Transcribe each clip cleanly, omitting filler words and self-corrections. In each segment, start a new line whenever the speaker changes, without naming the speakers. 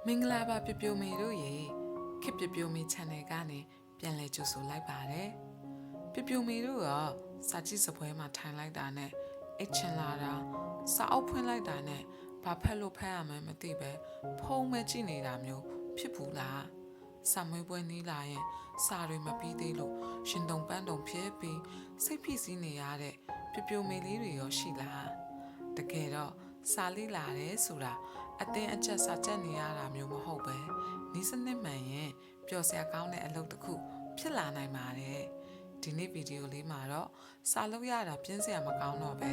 မင်္ဂလာပါပြပြမေတို့ရေခေပြပြမေ channel ကနေပြန်လဲကြိုဆိုလိုက်ပါတယ်ပြပြမေတို့ကစာကြည့်စပွဲမှာထိုင်လိုက်တာနဲ့အိတ်ချင်လာတာစာအုပ်ဖွင့်လိုက်တာနဲ့ဘာဖက်လို့ဖက်ရမှန်းမသိပဲဖုံးမဲကြည့်နေတာမျိုးဖြစ်ဘူးလားစာမွေးပွဲနီးလာရင်စာတွေမပြီးသေးလို့ရှင်တုံပန်းတုံဖြစ်ပြီးစိတ်ဖိစီးနေရတဲ့ပြပြမေလေးတွေရောရှိလားတကယ်တော့စာလေးလာတယ်ဆိုတာအတင်းအကျပ်စာချက်နေရတာမျိုးမဟုတ်ပဲနီးစနစ်မှန်ရင်ပျော်စရာကောင်းတဲ့အလုပ်တစ်ခုဖြစ်လာနိုင်ပါတယ်ဒီနေ့ဗီဒီယိုလေးမှာတော့စာလုပ်ရတာပြင်းစရာမကောင်းတော့ပဲ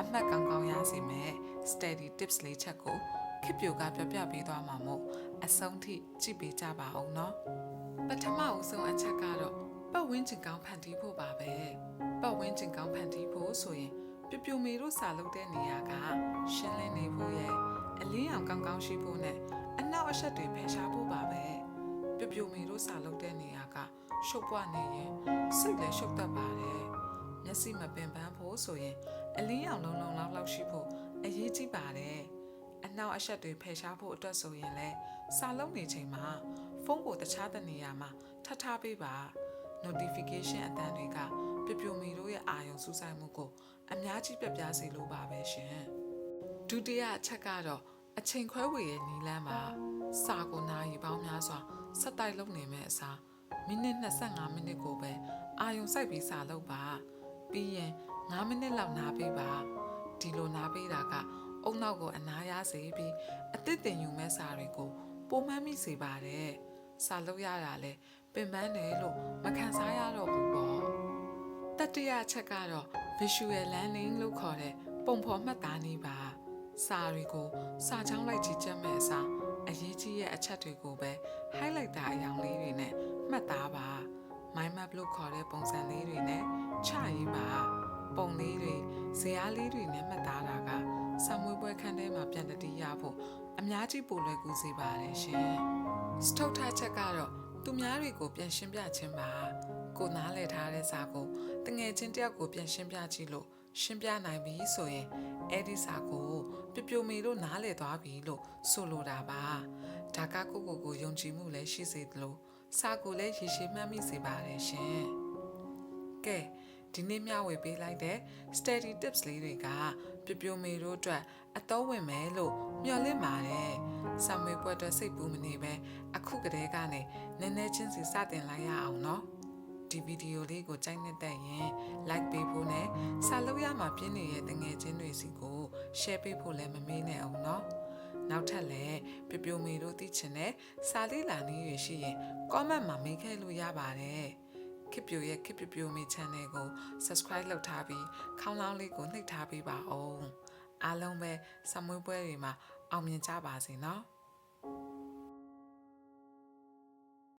အမှတ်ကောင်းကောင်းရစေမယ် study tips လေးချက်ကိုခေပြိုကပြပြပေးသွားမှာမို့အဆုံးထိကြည့်ပေးကြပါအောင်နော်ပထမအဆုံးအချက်ကတော့ပတ်ဝန်းကျင်ကောင်းဖန်တီးဖို့ပါပဲပတ်ဝန်းကျင်ကောင်းဖန်တီးဖို့ဆိုရင်ပြပြမေတို့စာလုပ်တဲ့နေရာကရှင်းလင်းနေဖို့ရဲ့အလင်းအောင်ကောင်းကောင်းရှိဖို့နဲ့အနောက်အရှက်တွေဖယ်ရှားဖို့ပါပဲပြပြမေတို့စာလုပ်တဲ့နေရာကရှုပ်ပွားနေရင်စိတ်လည်းရှုပ်တတ်ပါတယ်မျက်စိမပင်ပန်းဖို့ဆိုရင်အလင်းအောင်လုံးလုံးလောက်ရှိဖို့အရေးကြီးပါတယ်အနောက်အရှက်တွေဖယ်ရှားဖို့အတွက်ဆိုရင်လည်းစာလုပ်နေချိန်မှာဖုန်းကိုတခြားတနေရာမှာထပ်ထားပေးပါ notification အတန်းတွေကပြပြမေတို့ရဲ့အာရုံစူးစိုက်မှုကိုအများကြီးပြပြစေလိုပါပဲရှင်ဒုတိယအချက်ကတော့အချိန်ခွဲဝေရဲ့နီလန်းမှာစာကိုနာရီပေါင်းများစွာဆက်တိုက်လုပ်နေမဲ့အစားမိနစ်25မိနစ်ကိုပဲအာရုံစိုက်ပြီးစာလုပ်ပါပြီးရင်9မိနစ်လောက်နားပေးပါဒီလိုနားပေးတာကအုံနောက်ကိုအနားရစေပြီးအသစ်တင်ယူမဲ့စာတွေကိုပုံမှန်မိစေပါတယ်စာလုပ်ရတာလဲပင်ပန်းတယ်လို့မခံစားရတော့ဘူးပေါ့တတိယအချက်ကတော့ visual learning လို့ခေါ်တဲ့ပုံဖော်မှတ်သားနည်းပါစာတွေကိုစာချောင်းလိုက်ကြည့်ချက်မဲ့အစားအရေးကြီးတဲ့အချက်တွေကိုပဲ highlighter အရောင်လေးတွေနဲ့မှတ်သားပါ mind map လို့ခေါ်တဲ့ပုံစံလေးတွေနဲ့ချရေးပါပုံလေးတွေဇာတ်လေးတွေနဲ့မှတ်သားတာကစာမွေးပွဲခန်းထဲမှာပြန်တတိရဖို့အများကြီးပိုလွယ်ကူစေပါတယ်ရှင်စတုတ်ထချက်ကတော့သူများတွေကိုပြန်ရှင်းပြခြင်းပါကိုနားလည်ထားတဲ့စာကိုတငယ်ချင်းတယောက်ကိုပြန်ရှင်းပြကြည့်လို့ရှင်းပြနိုင်ပြီဆိုရင်အဲ့ဒီစာကိုပြပြမေတို့နားလည်သွားပြီလို့ဆိုလိုတာပါဒါကကိုယုံကြည်မှုလည်းရှိစေသလိုစာကိုလည်းရည်ရှိမှတ်မိစေပါတယ်ရှင်ကဲဒီနေ့မျှဝေပေးလိုက်တဲ့ study tips လေးတွေကပြပြမေတို့အတွက်အသုံးဝင်မယ်လို့မျှော်လင့်ပါတယ်စာမေးပွဲအတွက်စိတ်ပူမနေပဲအခုကတည်းကနေနည်းနည်းချင်းစီစတင်လိုက်ရအောင်နော်ဒီဗီဒီယိုလေးကိုကြိုက်နေတဲ့ရင် like ပေးဖို့နဲ့စာလုပ်ရမှာပြင်းနေတဲ့တငယ်ချင်းတွေစီကို share ပေးဖို့လည်းမမေ့နဲ့အောင်နော်နောက်ထပ်လည်းပြပြမေတို့သိချင်တဲ့စာလေးလာနည်းတွေရှိရင် comment မှာမေးခဲ့လို့ရပါတယ်ခေပြိုရဲ့ခေပြပြမေ channel ကို subscribe လုပ်ထားပြီးခေါင်းလောင်းလေးကိုနှိပ်ထားပေးပါအောင်အားလုံးပဲစာမွေးပွဲတွေမှာအောင်မြင်ကြပါစေနော်